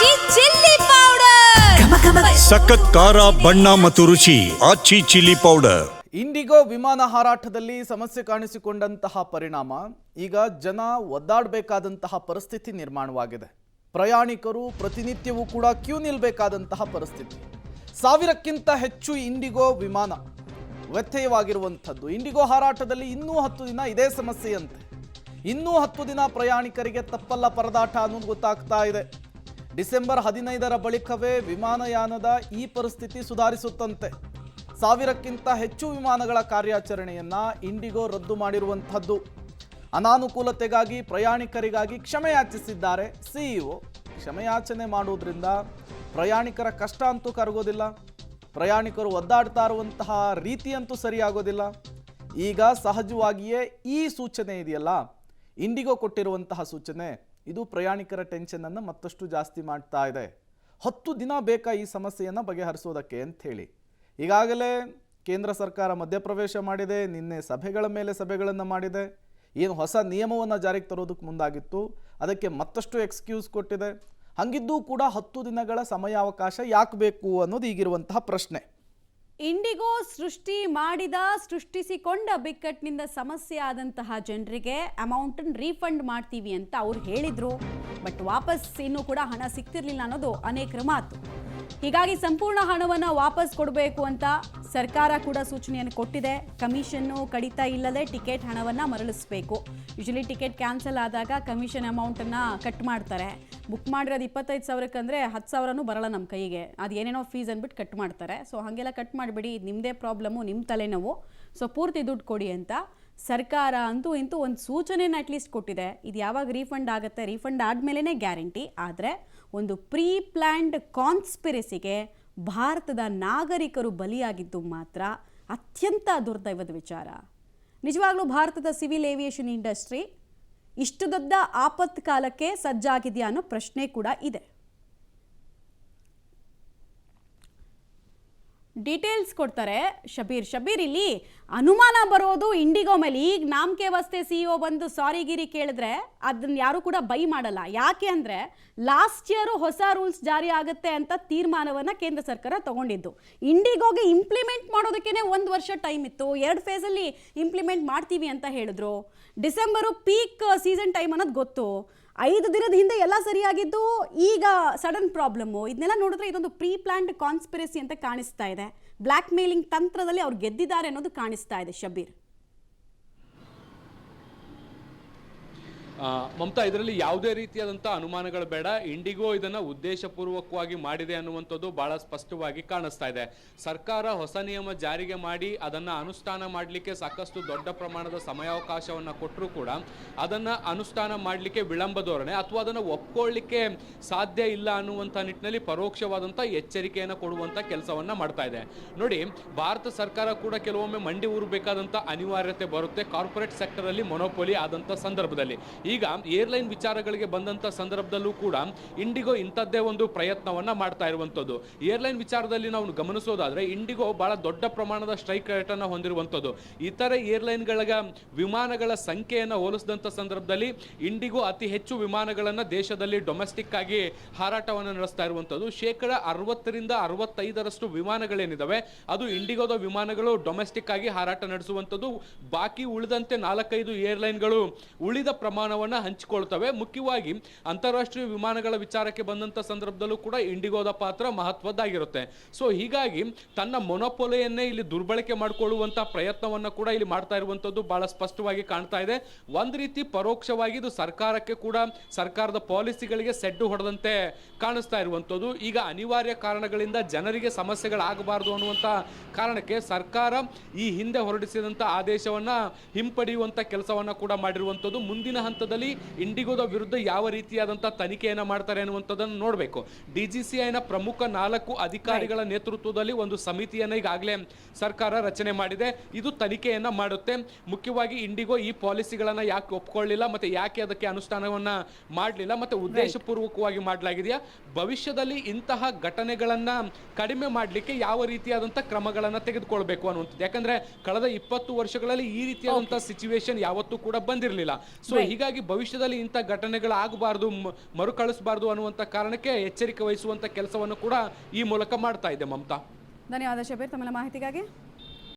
ಆಚಿ chilli powder ಸಖತ್ ಖಾರ ಬಣ್ಣ ಮತ್ತು ರುಚಿ ಆಚಿ ಚಿಲ್ಲಿ ಪೌಡರ್. ಇಂಡಿಗೋ ವಿಮಾನ ಹಾರಾಟದಲ್ಲಿ ಸಮಸ್ಯೆ ಕಾಣಿಸಿಕೊಂಡಂತಹ ಪರಿಣಾಮ ಈಗ ಜನ ಒದ್ದಾಡಬೇಕಾದಂತಹ ಪರಿಸ್ಥಿತಿ ನಿರ್ಮಾಣವಾಗಿದೆ. ಪ್ರಯಾಣಿಕರು ಪ್ರತಿನಿತ್ಯವೂ ಕೂಡ ಕ್ಯೂ ನಿಲ್ಲಬೇಕಾದಂತಹ ಪರಿಸ್ಥಿತಿ. 1000ಕ್ಕಿಂತ ಹೆಚ್ಚು ಇಂಡಿಗೋ ವಿಮಾನ ವ್ಯತ್ಯಯವಾಗಿರುವಂಥದ್ದು. ಇಂಡಿಗೋ ಹಾರಾಟದಲ್ಲಿ ಇನ್ನೂ 10 ದಿನ ಇದೇ ಸಮಸ್ಯೆಯಂತೆ. ಇನ್ನೂ 10 ದಿನ ಪ್ರಯಾಣಿಕರಿಗೆ ತಪ್ಪಲ್ಲ ಪರದಾಟ ಅನ್ನೋದು ಗೊತ್ತಾಗ್ತಾ ಇದೆ. ಡಿಸೆಂಬರ್ 15ರ ಬಳಿಕವೇ ವಿಮಾನಯಾನದ ಈ ಪರಿಸ್ಥಿತಿ ಸುಧಾರಿಸುತ್ತಂತೆ. 1000ಕ್ಕಿಂತ ಹೆಚ್ಚು ವಿಮಾನಗಳ ಕಾರ್ಯಾಚರಣೆಯನ್ನ ಇಂಡಿಗೋ ರದ್ದು ಮಾಡಿರುವಂಥದ್ದು. ಅನಾನುಕೂಲತೆಗಾಗಿ ಪ್ರಯಾಣಿಕರಿಗಾಗಿ ಕ್ಷಮೆಯಾಚಿಸಿದ್ದಾರೆ ಸಿಇಒ. ಕ್ಷಮೆಯಾಚನೆ ಮಾಡುವುದರಿಂದ ಪ್ರಯಾಣಿಕರ ಕಷ್ಟ ಅಂತೂ ಕರಗೋದಿಲ್ಲ, ಪ್ರಯಾಣಿಕರು ಒದ್ದಾಡ್ತಾ ಇರುವಂತಹ ರೀತಿಯಂತೂ ಸರಿಯಾಗೋದಿಲ್ಲ. ಈಗ ಸಹಜವಾಗಿಯೇ ಈ ಸೂಚನೆ ಇದೆಯಲ್ಲ, ಇಂಡಿಗೋ ಕೊಟ್ಟಿರುವಂತಹ ಸೂಚನೆ, ಇದು ಪ್ರಯಾಣಿಕರ ಟೆನ್ಷನನ್ನು ಮತ್ತಷ್ಟು ಜಾಸ್ತಿ ಮಾಡ್ತಾ ಇದೆ. 10 ದಿನ ಬೇಕಾ ಈ ಸಮಸ್ಯೆಯನ್ನು ಬಗೆಹರಿಸೋದಕ್ಕೆ ಅಂಥೇಳಿ ಈಗಾಗಲೇ ಕೇಂದ್ರ ಸರ್ಕಾರ ಮಧ್ಯಪ್ರವೇಶ ಮಾಡಿದೆ. ನಿನ್ನೆ ಸಭೆಗಳ ಮೇಲೆ ಸಭೆಗಳನ್ನು ಮಾಡಿದೆ. ಏನು ಹೊಸ ನಿಯಮವನ್ನು ಜಾರಿಗೆ ತರೋದಕ್ಕೆ ಮುಂದಾಗಿತ್ತು, ಅದಕ್ಕೆ ಮತ್ತಷ್ಟು ಎಕ್ಸ್ಕ್ಯೂಸ್ ಕೊಟ್ಟಿದೆ. ಹಂಗಿದ್ದೂ ಕೂಡ 10 ದಿನಗಳ ಸಮಯಾವಕಾಶ ಯಾಕೆ ಬೇಕು ಅನ್ನೋದು ಈಗಿರುವಂತಹ ಪ್ರಶ್ನೆ. ಇಂಡಿಗೋ ಸೃಷ್ಟಿಸಿಕೊಂಡ ಬಿಕ್ಕಟ್ಟಿನಿಂದ ಸಮಸ್ಯೆ ಆದಂತಹ ಜನರಿಗೆ ಅಮೌಂಟನ್ನು ರೀಫಂಡ್ ಮಾಡ್ತೀವಿ ಅಂತ ಅವ್ರು ಹೇಳಿದ್ರು. ಬಟ್ ವಾಪಸ್ ಇನ್ನೂ ಕೂಡ ಹಣ ಸಿಗ್ತಿರ್ಲಿಲ್ಲ ಅನ್ನೋದು ಅನೇಕರ ಮಾತು. ಹೀಗಾಗಿ ಸಂಪೂರ್ಣ ಹಣವನ್ನು ವಾಪಸ್ ಕೊಡಬೇಕು ಅಂತ ಸರ್ಕಾರ ಕೂಡ ಸೂಚನೆಯನ್ನು ಕೊಟ್ಟಿದೆ. ಕಮಿಷನ್ನು ಕಡಿತ ಇಲ್ಲದೆ ಟಿಕೆಟ್ ಹಣವನ್ನು ಮರಳಿಸಬೇಕು. ಯೂಶಲಿ ಟಿಕೆಟ್ ಕ್ಯಾನ್ಸಲ್ ಆದಾಗ ಕಮಿಷನ್ ಅಮೌಂಟನ್ನು ಕಟ್ ಮಾಡ್ತಾರೆ. ಬುಕ್ ಮಾಡಿರೋದು 25,000 ಅಂದರೆ 10,000 ಬರಲ್ಲ ನಮ್ಮ ಕೈಗೆ. ಅದು ಏನೇನೋ ಫೀಸ್ ಅಂದ್ಬಿಟ್ಟು ಕಟ್ ಮಾಡ್ತಾರೆ. ಸೊ ಹಾಗೆಲ್ಲ ಕಟ್ ಮಾಡಿಬಿಡಿ, ನಿಮ್ಮದೇ ಪ್ರಾಬ್ಲಮ್ಮು, ನಿಮ್ಮ ತಲೆನೋವು, ಸೊ ಪೂರ್ತಿ ದುಡ್ಡು ಕೊಡಿ ಅಂತ ಸರ್ಕಾರ ಅಂತೂ ಇಂತೂ ಒಂದು ಸೂಚನೆಯನ್ನು ಅಟ್ಲೀಸ್ಟ್ ಕೊಟ್ಟಿದೆ. ಇದು ಯಾವಾಗ ರೀಫಂಡ್ ಆಗುತ್ತೆ, ರೀಫಂಡ್ ಆದಮೇಲೆ ಗ್ಯಾರಂಟಿ. ಆದರೆ ಒಂದು ಪ್ರೀ ಪ್ಲ್ಯಾಂಡ್ ಕಾನ್ಸ್ಪಿರಸಿಗೆ ಭಾರತದ ನಾಗರಿಕರು ಬಲಿಯಾಗಿದ್ದು ಮಾತ್ರ ಅತ್ಯಂತ ದುರ್ದೈವದ ವಿಚಾರ. ನಿಜವಾಗ್ಲೂ ಭಾರತದ ಸಿವಿಲ್ ಏವಿಯೇಷನ್ ಇಂಡಸ್ಟ್ರಿ ಇಷ್ಟು ದೊಡ್ಡ ಆಪತ್ಕಾಲಕ್ಕೆ ಸಜ್ಜಾಗಿದೆಯಾ ಅನ್ನೋ ಪ್ರಶ್ನೆ ಕೂಡ ಇದೆ. ಡೀಟೇಲ್ಸ್ ಕೊಡ್ತಾರೆ ಶಬೀರ್. ಇಲ್ಲಿ ಅನುಮಾನ ಬರೋದು ಇಂಡಿಗೋ ಮೇಲೆ. ಈಗ ನಾಮಕೆ ವಾಸ್ತೆ ಸಿಇಒ ಬಂದು ಸಾರಿಗಿರಿ ಕೇಳಿದ್ರೆ ಅದನ್ನ ಯಾರು ಕೂಡ ಬೈ ಮಾಡಲ್ಲ. ಯಾಕೆ ಅಂದರೆ ಲಾಸ್ಟ್ ಇಯರು ಹೊಸ ರೂಲ್ಸ್ ಜಾರಿ ಆಗುತ್ತೆ ಅಂತ ತೀರ್ಮಾನವನ್ನು ಕೇಂದ್ರ ಸರ್ಕಾರ ತಗೊಂಡಿದ್ದು. ಇಂಡಿಗೋಗೆ ಇಂಪ್ಲಿಮೆಂಟ್ ಮಾಡೋದಕ್ಕೇ 1 ವರ್ಷ ಟೈಮ್ ಇತ್ತು. 2 ಫೇಸಲ್ಲಿ ಇಂಪ್ಲಿಮೆಂಟ್ ಮಾಡ್ತೀವಿ ಅಂತ ಹೇಳಿದ್ರು. ಡಿಸೆಂಬರು ಪೀಕ್ ಸೀಸನ್ ಟೈಮ್ ಅನ್ನೋದು ಗೊತ್ತು. 5 ದಿನದ ಹಿಂದೆ ಎಲ್ಲ ಸರಿಯಾಗಿದ್ದು, ಈಗ ಸಡನ್ ಪ್ರಾಬ್ಲಮ್ಮು. ಇದನ್ನೆಲ್ಲ ನೋಡಿದ್ರೆ ಇದೊಂದು ಪ್ರೀ ಪ್ಲಾನ್ಡ್ ಕಾನ್ಸ್ಪಿರಸಿ ಅಂತ ಕಾಣಿಸ್ತಾ ಇದೆ. ಬ್ಲ್ಯಾಕ್ ಮೇಲಿಂಗ್ ತಂತ್ರದಲ್ಲಿ ಅವ್ರು ಗೆದ್ದಿದ್ದಾರೆ ಅನ್ನೋದು ಕಾಣಿಸ್ತಾ ಇದೆ. ಶಬೀರ್, ಮಮತಾ, ಇದರಲ್ಲಿ ಯಾವುದೇ ರೀತಿಯಾದಂಥ ಅನುಮಾನಗಳು ಬೇಡ. ಇಂಡಿಗೋ ಇದನ್ನು ಉದ್ದೇಶಪೂರ್ವಕವಾಗಿ ಮಾಡಿದೆ ಅನ್ನುವಂಥದ್ದು ಬಹಳ ಸ್ಪಷ್ಟವಾಗಿ ಕಾಣಿಸ್ತಾ ಇದೆ. ಸರ್ಕಾರ ಹೊಸ ನಿಯಮ ಜಾರಿಗೆ ಮಾಡಿ ಅದನ್ನು ಅನುಷ್ಠಾನ ಮಾಡಲಿಕ್ಕೆ ಸಾಕಷ್ಟು ದೊಡ್ಡ ಪ್ರಮಾಣದ ಸಮಯಾವಕಾಶವನ್ನು ಕೊಟ್ಟರೂ ಕೂಡ ಅದನ್ನು ಅನುಷ್ಠಾನ ಮಾಡಲಿಕ್ಕೆ ವಿಳಂಬ ಧೋರಣೆ ಅಥವಾ ಅದನ್ನು ಒಪ್ಕೊಳ್ಳಿಕ್ಕೆ ಸಾಧ್ಯ ಇಲ್ಲ ಅನ್ನುವಂಥ ನಿಟ್ಟಿನಲ್ಲಿ ಪರೋಕ್ಷವಾದಂಥ ಎಚ್ಚರಿಕೆಯನ್ನು ಕೊಡುವಂಥ ಕೆಲಸವನ್ನು ಮಾಡ್ತಾ ಇದೆ. ನೋಡಿ, ಭಾರತ ಸರ್ಕಾರ ಕೂಡ ಕೆಲವೊಮ್ಮೆ ಮಂಡಿ ಊರಬೇಕಾದಂಥ ಅನಿವಾರ್ಯತೆ ಬರುತ್ತೆ ಕಾರ್ಪೊರೇಟ್ ಸೆಕ್ಟರಲ್ಲಿ ಮೊನೋಪೊಲಿ ಆದಂಥ ಸಂದರ್ಭದಲ್ಲಿ. ಈಗ ಏರ್ಲೈನ್ ವಿಚಾರಗಳಿಗೆ ಬಂದಂಥ ಸಂದರ್ಭದಲ್ಲೂ ಕೂಡ ಇಂಡಿಗೋ ಇಂಥದ್ದೇ ಒಂದು ಪ್ರಯತ್ನವನ್ನ ಮಾಡ್ತಾ ಇರುವಂಥದ್ದು. ಏರ್ಲೈನ್ ವಿಚಾರದಲ್ಲಿ ನಾವು ಗಮನಿಸೋದಾದ್ರೆ ಇಂಡಿಗೋ ಬಹಳ ದೊಡ್ಡ ಪ್ರಮಾಣದ ಸ್ಟ್ರೈಕ್ ರೇಟ್ ಅನ್ನು ಹೊಂದಿರುವಂಥದ್ದು. ಇತರೆ ಏರ್ಲೈನ್ಗಳ ವಿಮಾನಗಳ ಸಂಖ್ಯೆಯನ್ನು ಹೋಲಿಸಿದಂಥ ಸಂದರ್ಭದಲ್ಲಿ ಇಂಡಿಗೋ ಅತಿ ಹೆಚ್ಚು ವಿಮಾನಗಳನ್ನು ದೇಶದಲ್ಲಿ ಡೊಮೆಸ್ಟಿಕ್ ಆಗಿ ಹಾರಾಟವನ್ನು ನಡೆಸ್ತಾ ಇರುವಂಥದ್ದು. 60% 65% ವಿಮಾನಗಳೇನಿದಾವೆ ಅದು ಇಂಡಿಗೋದ ವಿಮಾನಗಳು ಡೊಮೆಸ್ಟಿಕ್ ಆಗಿ ಹಾರಾಟ ನಡೆಸುವಂಥದ್ದು. ಬಾಕಿ ಉಳಿದಂತೆ 4-5 ಏರ್ಲೈನ್ಗಳು ಉಳಿದ ಪ್ರಮಾಣವನ್ನು ಹಂಚಿಕೊಳ್ತವೆ. ಮುಖ್ಯವಾಗಿ ಅಂತಾರಾಷ್ಟ್ರೀಯ ವಿಮಾನಗಳ ವಿಚಾರಕ್ಕೆ ಬಂದಂತ ಸಂದರ್ಭದಲ್ಲೂ ಕೂಡ ಇಂಡಿಗೋದ ಪಾತ್ರ ಮಹತ್ವದ್ದಾಗಿರುತ್ತೆ. ಸೊ ಹೀಗಾಗಿ ತನ್ನ ಮೊನೊಪೊಲಿಯನ್ನೇ ಇಲ್ಲಿ ದುರ್ಬಳಕೆ ಮಾಡಿಕೊಳ್ಳುವಂತಹ ಪ್ರಯತ್ನವನ್ನ ಕೂಡ ಇಲ್ಲಿ ಮಾಡ್ತಾ ಇರುವಂತದ್ದು ಬಹಳ ಸ್ಪಷ್ಟವಾಗಿ ಕಾಣ್ತಾ ಇದೆ. ಒಂದು ರೀತಿ ಪರೋಕ್ಷವಾಗಿ ಇದು ಸರ್ಕಾರಕ್ಕೆ ಕೂಡ ಸರ್ಕಾರದ ಪಾಲಿಸಿಗಳಿಗೆ ಸೆಡ್ಡು ಹೊಡೆದಂತೆ ಕಾಣಿಸ್ತಾ ಇರುವಂತದ್ದು. ಈಗ ಅನಿವಾರ್ಯ ಕಾರಣಗಳಿಂದ ಜನರಿಗೆ ಸಮಸ್ಯೆಗಳಾಗಬಾರದು ಅನ್ನುವಂತ ಕಾರಣಕ್ಕೆ ಸರ್ಕಾರ ಈ ಹಿಂದೆ ಹೊರಡಿಸಿದಂತ ಆದೇಶವನ್ನ ಹಿಂಪಡೆಯುವಂತ ಕೆಲಸವನ್ನ ಕೂಡ ಮಾಡಿರುವಂತದ್ದು. ಮುಂದಿನ ಹಂತದಲ್ಲಿ ಇಂಡಿಗೋದ ವಿರುದ್ಧ ಯಾವ ರೀತಿಯಾದಂತಹ ತನಿಖೆಯನ್ನ ಮಾಡ್ತಾರೆ ಅನ್ನುವಂಥದ್ದನ್ನು ನೋಡಬೇಕು. ಡಿಜಿಸಿಐನ ಪ್ರಮುಖ 4 ಅಧಿಕಾರಿಗಳ ನೇತೃತ್ವದಲ್ಲಿ ಒಂದು ಸಮಿತಿಯನ್ನ ಈಗಾಗಲೇ ಸರ್ಕಾರ ರಚನೆ ಮಾಡಿದೆ. ಇದು ತನಿಖೆಯನ್ನ ಮಾಡುತ್ತೆ. ಮುಖ್ಯವಾಗಿ ಇಂಡಿಗೋ ಈ ಪಾಲಿಸಿಗಳನ್ನ ಯಾಕೆ ಒಪ್ಕೊಳ್ಳಿಲ್ಲ, ಮತ್ತೆ ಯಾಕೆ ಅದಕ್ಕೆ ಅನುಷ್ಠಾನವನ್ನ ಮಾಡಲಿಲ್ಲ, ಮತ್ತೆ ಉದ್ದೇಶಪೂರ್ವಕವಾಗಿ ಮಾಡಲಾಗಿದೆಯಾ, ಭವಿಷ್ಯದಲ್ಲಿ ಇಂತಹ ಘಟನೆಗಳನ್ನ ಕಡಿಮೆ ಮಾಡಲಿಕ್ಕೆ ಯಾವ ರೀತಿಯಾದಂತಹ ಕ್ರಮಗಳನ್ನ ತೆಗೆದುಕೊಳ್ಬೇಕು ಅನ್ನುವಂಥದ್ದು. ಯಾಕಂದ್ರೆ ಕಳೆದ 20 ವರ್ಷಗಳಲ್ಲಿ ಈ ರೀತಿಯಾದಂತಹ ಸಿಚುವೇಶನ್ ಯಾವತ್ತೂ ಕೂಡ ಬಂದಿರಲಿಲ್ಲ. ಸೊ ಹೀಗಾಗಿ ಹೀಗಾಗಿ ಭವಿಷ್ಯದಲ್ಲಿ ಇಂಥ ಘಟನೆಗಳಾಗಬಾರ್ದು, ಮರುಕಳಿಸಬಾರ್ದು ಅನ್ನುವಂಥ ಕಾರಣಕ್ಕೆ ಎಚ್ಚರಿಕೆ ವಹಿಸುವಂಥ ಕೆಲಸವನ್ನು ಕೂಡ ಈ ಮೂಲಕ ಮಾಡ್ತಾ ಇದೆ ಮಮತಾ. ಧನ್ಯವಾದ ಶಬೀರ್ ತಮ್ಮ ಮಾಹಿತಿಗಾಗಿ.